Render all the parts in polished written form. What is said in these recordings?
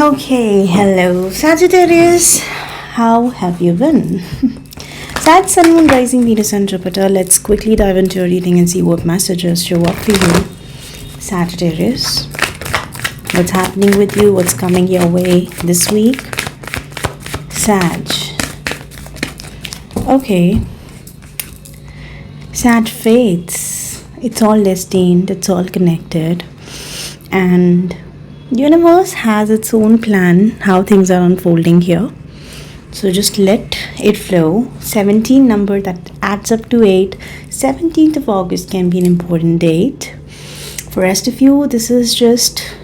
Okay, hello Sagittarius. How have you been? Sag, Sun, Moon, Rising, Venus, and Jupiter. Let's quickly dive into your reading and see what messages show up for you, Sagittarius. What's happening with you? What's coming your way this week? Sag. Okay. Sag fates. It's all destined. It's all connected. And universe has its own plan how things are unfolding here, so just let it flow. 17 number that adds up to 8. 17th of August can be an important date for rest of you. This is just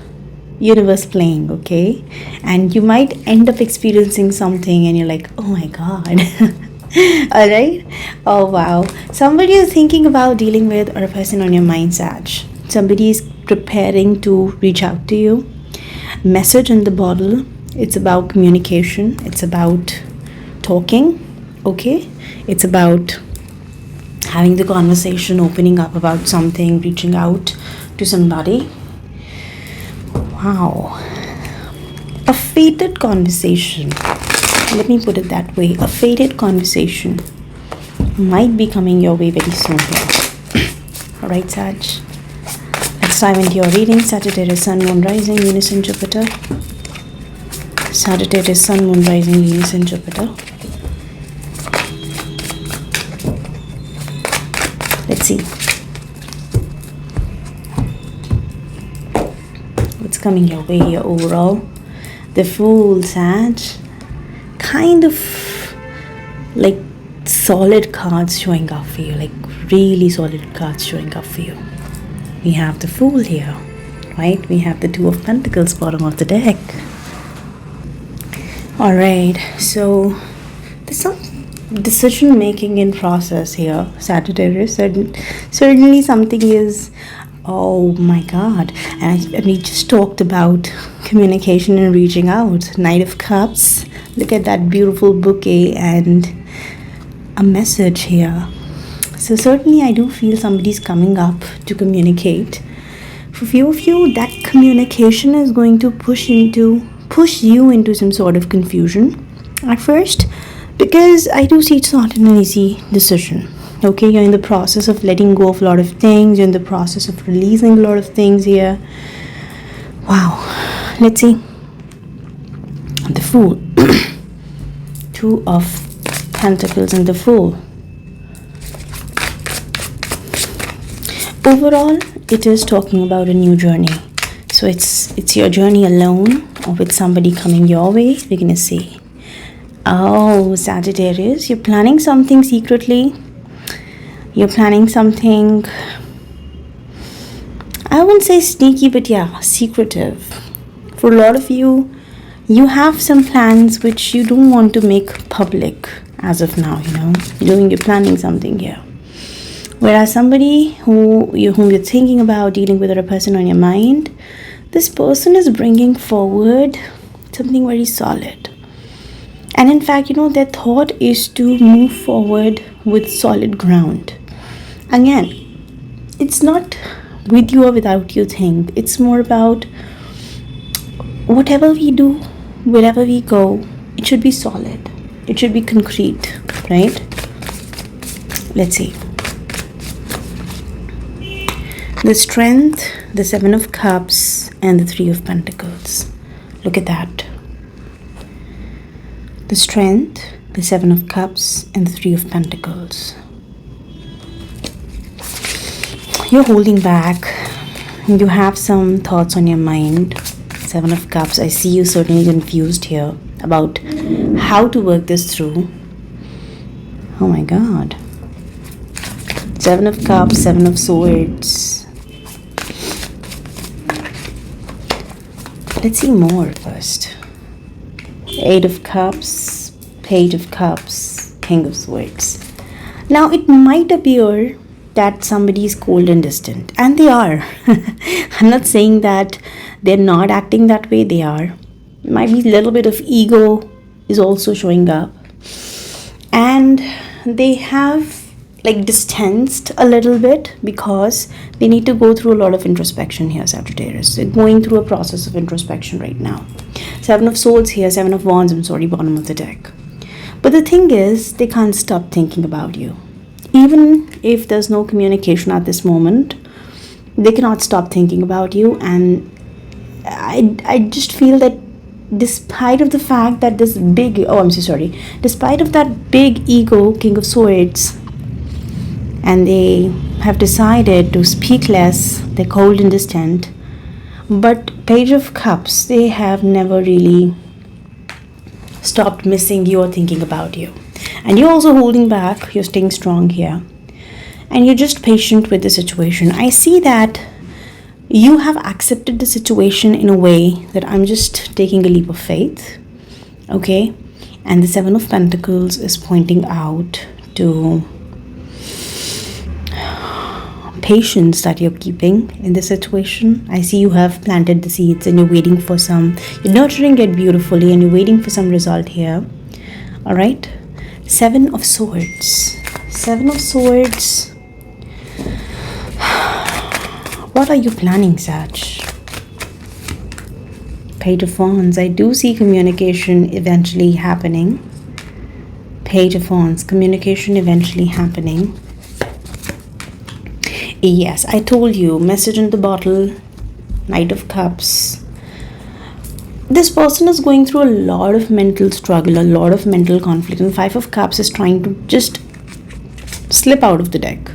universe playing, okay? And you might end up experiencing something and you're like, oh my god. All right. Oh wow, somebody is thinking about dealing with, or a person on your mind, Sag. Somebody is preparing to reach out to you. Message in the bottle. It's about communication. It's about talking, okay? It's about having the conversation, opening up about something, reaching out to somebody. Wow. A fated conversation. Let me put it that way. A fated conversation might be coming your way very soon here. Alright, Sag. Let's dive into your reading. Sagittarius, Sun, Moon, Rising, Venus, and Jupiter. Sagittarius, Sun, Moon, Rising, Venus, and Jupiter. Let's see what's coming your way here overall. The Fool, Sag. Kind of like solid cards showing up for you, like really solid cards showing up for you. We have the Fool here, right? We have the Two of Pentacles bottom of the deck. Alright, so there's some decision making in process here, Sagittarius. Certainly something is, oh my god. And we just talked about communication and reaching out. Knight of Cups. Look at that beautiful bouquet and a message here. So certainly I do feel somebody's coming up to communicate. For few of you, that communication is going to push you into some sort of confusion at first, because I do see it's not an easy decision. Okay, you're in the process of letting go of a lot of things. You're in the process of releasing a lot of things here. Wow. Let's see. The Fool. Two of Pentacles and the Fool. Overall, it is talking about a new journey. So it's your journey alone or with somebody coming your way. We're gonna see. Oh, Sagittarius, you're planning something secretly. You're planning something, I wouldn't say sneaky, but yeah, secretive. For a lot of you, you have some plans which you don't want to make public as of now, You're planning something here. Whereas somebody whom you're thinking about dealing with, or a person on your mind, this person is bringing forward something very solid. And in fact, their thought is to move forward with solid ground. Again, it's not with you or without you thing. It's more about whatever we do, wherever we go, it should be solid. It should be concrete, right? Let's see. The Strength, the Seven of Cups, and the Three of Pentacles. Look at that. The Strength, the Seven of Cups, and the Three of Pentacles. You're holding back. You have some thoughts on your mind. Seven of Cups. I see you certainly confused here about how to work this through. Oh my god. Seven of Cups, Seven of Swords. Let's see more first. Eight of Cups, Page of Cups, King of Swords. Now it might appear that somebody is cold and distant, and they are. I'm not saying that they're not acting that way. They are. Might be a little bit of ego is also showing up, and they have distanced a little bit because they need to go through a lot of introspection here, Sagittarius. They're going through a process of introspection right now. Seven of Swords here, Seven of Wands, I'm sorry, bottom of the deck. But the thing is, they can't stop thinking about you. Even if there's no communication at this moment, they cannot stop thinking about you. And I just feel that despite of the fact that this big, oh, I'm so sorry, despite of that big ego, King of Swords, and they have decided to speak less, they're cold and distant. But Page of Cups, they have never really stopped missing you or thinking about you. And you're also holding back, you're staying strong here. And you're just patient with the situation. I see that you have accepted the situation in a way that I'm just taking a leap of faith. Okay? And the Seven of Pentacles is pointing out to patience that you're keeping in this situation. I see you have planted the seeds and you're waiting for you're nurturing it beautifully and you're waiting for some result here. All right. Seven of Swords. Seven of Swords. What are you planning, Sag? Page of Wands. I do see communication eventually happening. Page of Wands. Communication eventually happening. Yes, I told you, message in the bottle, Knight of Cups. This person is going through a lot of mental struggle, a lot of mental conflict, and Five of Cups is trying to just slip out of the deck.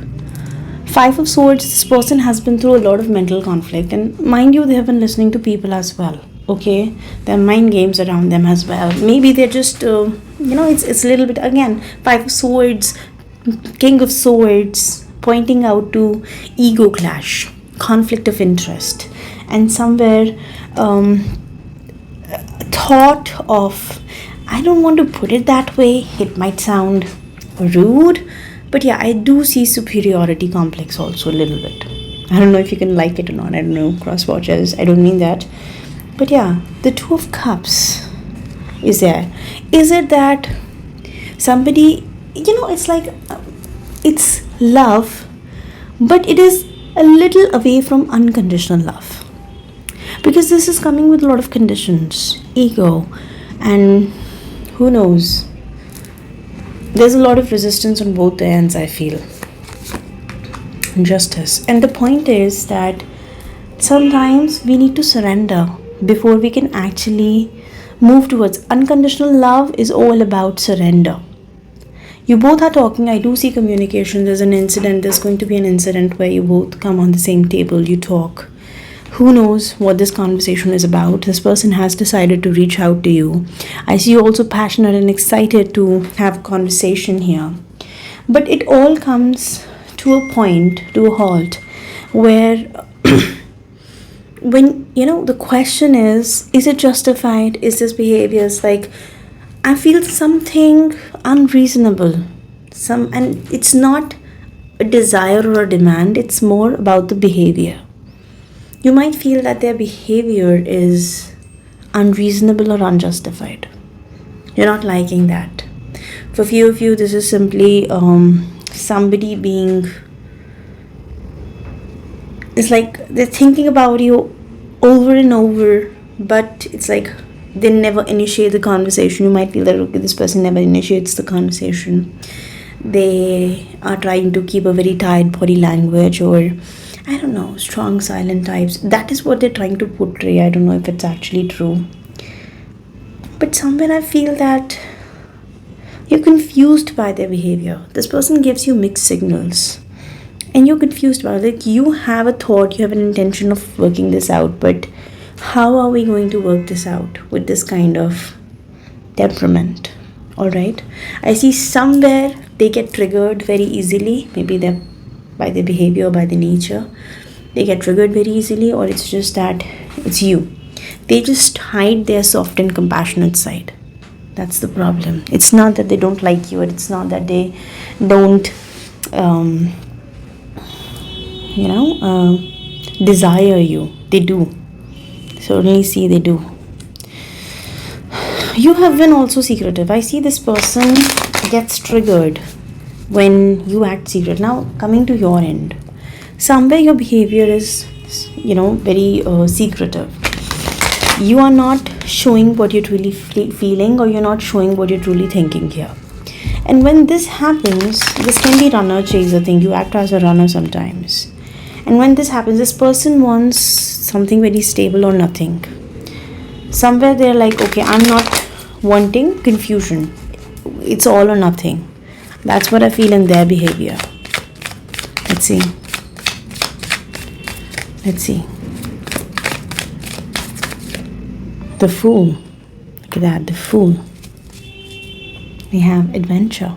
Five of Swords, this person has been through a lot of mental conflict, and mind you, they have been listening to people as well. Okay, there are mind games around them as well. Maybe they're just, it's a little bit, again, Five of Swords, King of Swords, pointing out to ego clash, conflict of interest, and somewhere thought of, I don't want to put it that way, it might sound rude, but yeah, I do see superiority complex also a little bit. I don't know if you can like it or not, I don't know, cross watchers, I don't mean that. But yeah, the Two of Cups is there. Is it that somebody, it's like, it's love, but it is a little away from unconditional love, because this is coming with a lot of conditions, ego, and who knows, there's a lot of resistance on both ends, I feel. Justice. And the point is that sometimes we need to surrender before we can actually move towards unconditional love. Is all about surrender. You both are talking, I do see communication, there's going to be an incident where you both come on the same table, you talk. Who knows what this conversation is about? This person has decided to reach out to you. I see you also passionate and excited to have a conversation here. But it all comes to a point, to a halt, where when, the question is it justified? Is this behavior like, I feel something unreasonable. And it's not a desire or a demand, it's more about the behavior. You might feel that their behavior is unreasonable or unjustified. You're not liking that. For few of you, this is simply somebody being, it's like they're thinking about you over and over, but it's like they never initiate the conversation. You might feel that, okay, this person never initiates the conversation. They are trying to keep a very tight body language, or I don't know, strong silent types. That is what they're trying to portray. I don't know if it's actually true. But somewhere I feel that you're confused by their behavior. This person gives you mixed signals, and you're confused about it. Like, you have a thought, you have an intention of working this out, but how are we going to work this out with this kind of temperament? All right, I see somewhere they get triggered very easily. Maybe they're by their behavior, by their nature, they get triggered very easily, or it's just that it's you. They just hide their soft and compassionate side. That's the problem. It's not that they don't like you, it's not that they don't desire you. They do. Certainly see they do. You have been also secretive. I see this person gets triggered when you act secret. Now, coming to your end, somewhere your behavior is, very secretive. You are not showing what you're truly feeling, or you're not showing what you're truly thinking here. And when this happens, this can be runner chaser thing. You act as a runner sometimes. And when this happens, this person wants something very stable or nothing. Somewhere they're like, okay, I'm not wanting confusion. It's all or nothing. That's what I feel in their behavior. Let's see. The Fool. Look at that, the Fool. We have adventure,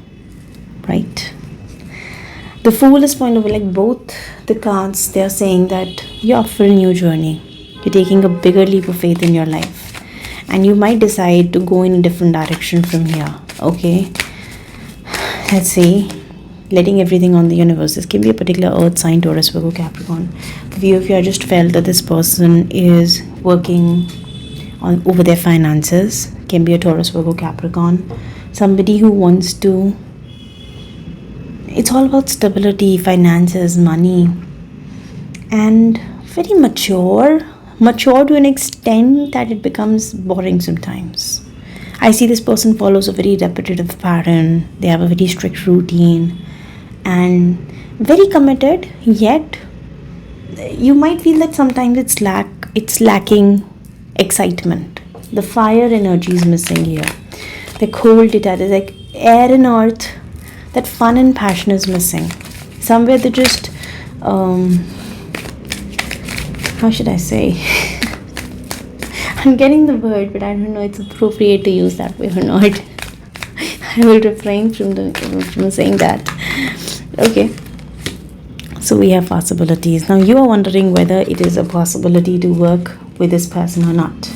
right? The Fool is point of view, like both the cards, they're saying that you're up for a new journey. You're taking a bigger leap of faith in your life. And you might decide to go in a different direction from here, okay? Let's see. Letting everything on the universe. This can be a particular earth sign, Taurus, Virgo, Capricorn. For you, if you just felt that this person is working over their finances, can be a Taurus, Virgo, Capricorn. Somebody who wants to, it's all about stability, finances, money, and very mature to an extent that it becomes boring sometimes. I see this person follows a very repetitive pattern. They have a very strict routine and very committed, yet you might feel that sometimes it's lacking excitement. The fire energy is missing here. The cold detached, like air and earth, that fun and passion is missing. Somewhere they just, how should I say? I'm getting the word, but I don't know it's appropriate to use that way or not. I will refrain from saying that. Okay. So we have possibilities. Now you are wondering whether it is a possibility to work with this person or not.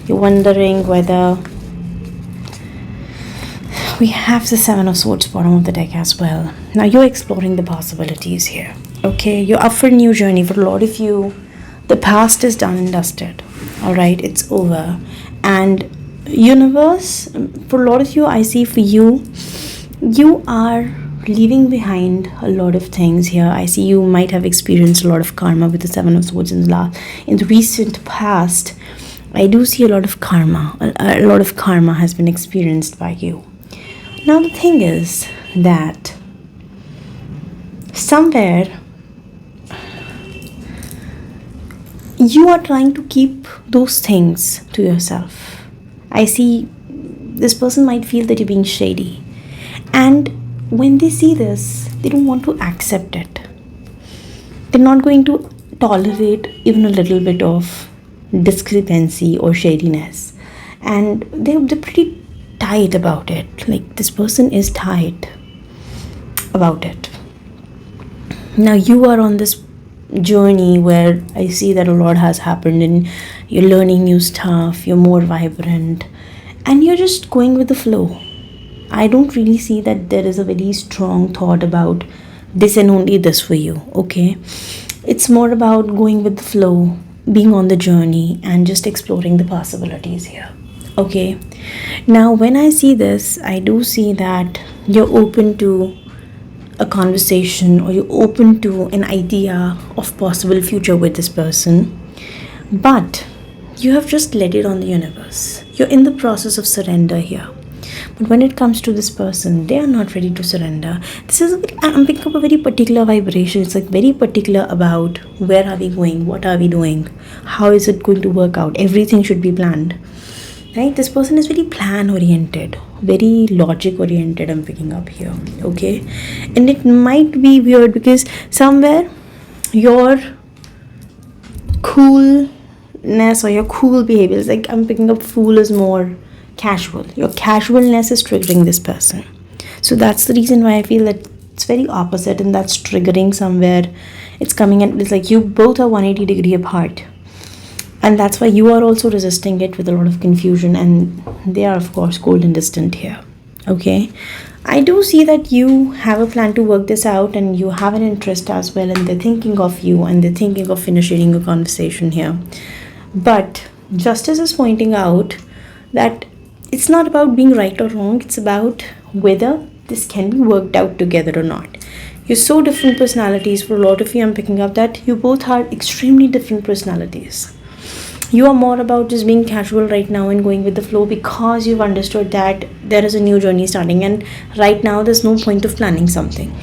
You're wondering whether we have the Seven of Swords bottom of the deck as well. Now you're exploring the possibilities here. Okay, you're up for a new journey. For a lot of you, the past is done and dusted. Alright, it's over. And universe, for a lot of you, I see for you, you are leaving behind a lot of things here. I see you might have experienced a lot of karma with the Seven of Swords in the recent past. I do see a lot of karma. A lot of karma has been experienced by you. Now the thing is that somewhere you are trying to keep those things to yourself. I see this person might feel that you're being shady. And when they see this, they don't want to accept it. They're not going to tolerate even a little bit of discrepancy or shadiness. And they're pretty tight about it. Like this person is tight about it. Now you are on this journey where I see that a lot has happened and you're learning new stuff, you're more vibrant, and you're just going with the flow. I don't really see that there is a very strong thought about this and only this for you, okay? It's more about going with the flow, being on the journey, and just exploring the possibilities here, okay? Now, when I see this, I do see that you're open to a conversation, or you're open to an idea of possible future with this person, but you have just let it on the universe. You're in the process of surrender here. But when it comes to this person, they are not ready to surrender. I'm picking up a very particular vibration. It's like very particular about where are we going, what are we doing, how is it going to work out. Everything should be planned, right? This person is very plan oriented, very logic oriented. I'm picking up here, okay? And it might be weird because somewhere your coolness or your cool behavior is like, I'm picking up Fool is more casual. Your casualness is triggering this person. So that's the reason why I feel that it's very opposite, and that's triggering somewhere. It's coming and it's like you both are 180 degree apart, and that's why you are also resisting it with a lot of confusion, and they are of course cold and distant here, okay? I do see that you have a plan to work this out, and you have an interest as well, and they're thinking of you, and they're thinking of initiating a conversation here. But justice is pointing out that it's not about being right or wrong. It's about whether this can be worked out together or not. You're so different personalities. For a lot of you, I'm picking up that you both are extremely different personalities. You are more about just being casual right now and going with the flow, because you've understood that there is a new journey starting, and right now there's no point of planning something.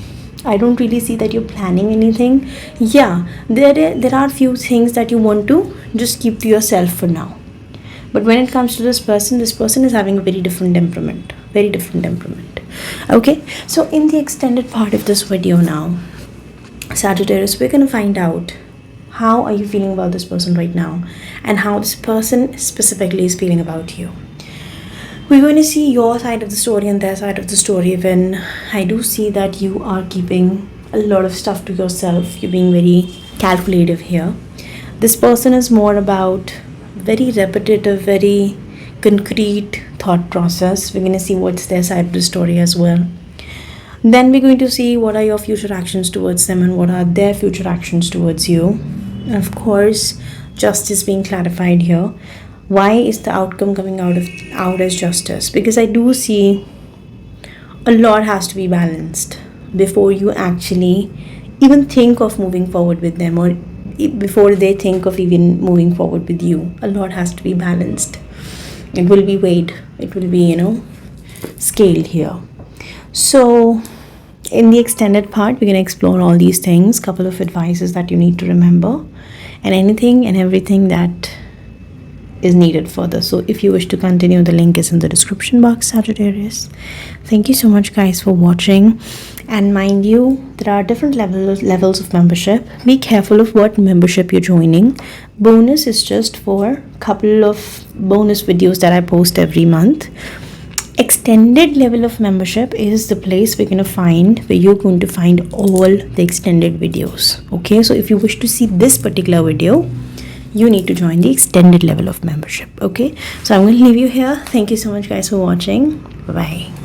I don't really see that you're planning anything. Yeah, there are few things that you want to just keep to yourself for now. But when it comes to this person is having a very different temperament. Very different temperament. Okay, so in the extended part of this video now, Sagittarius, we're going to find out how are you feeling about this person right now, and how this person specifically is feeling about you. We're going to see your side of the story and their side of the story. When I do see that you are keeping a lot of stuff to yourself, you're being very calculative here. This person is more about very repetitive, very concrete thought process. We're going to see what's their side of the story as well. Then we're going to see what are your future actions towards them and what are their future actions towards you. And of course, justice being clarified here. Why is the outcome coming out as justice? Because I do see a lot has to be balanced before you actually even think of moving forward with them, or before they think of even moving forward with you. A lot has to be balanced. It will be weighed. It will be, scaled here. So in the extended part, we're going to explore all these things, couple of advices that you need to remember, and anything and everything that is needed further. So if you wish to continue, the link is in the description box, Sagittarius. Thank you so much, guys, for watching. And mind you, there are different levels of membership. Be careful of what membership you're joining. Bonus is just for a couple of bonus videos that I post every month. Extended level of membership is the place we're going to find, where you're going to find all the extended videos. Okay, so if you wish to see this particular video, you need to join the extended level of membership. Okay, so I'm going to leave you here. Thank you so much, guys, for watching. Bye bye.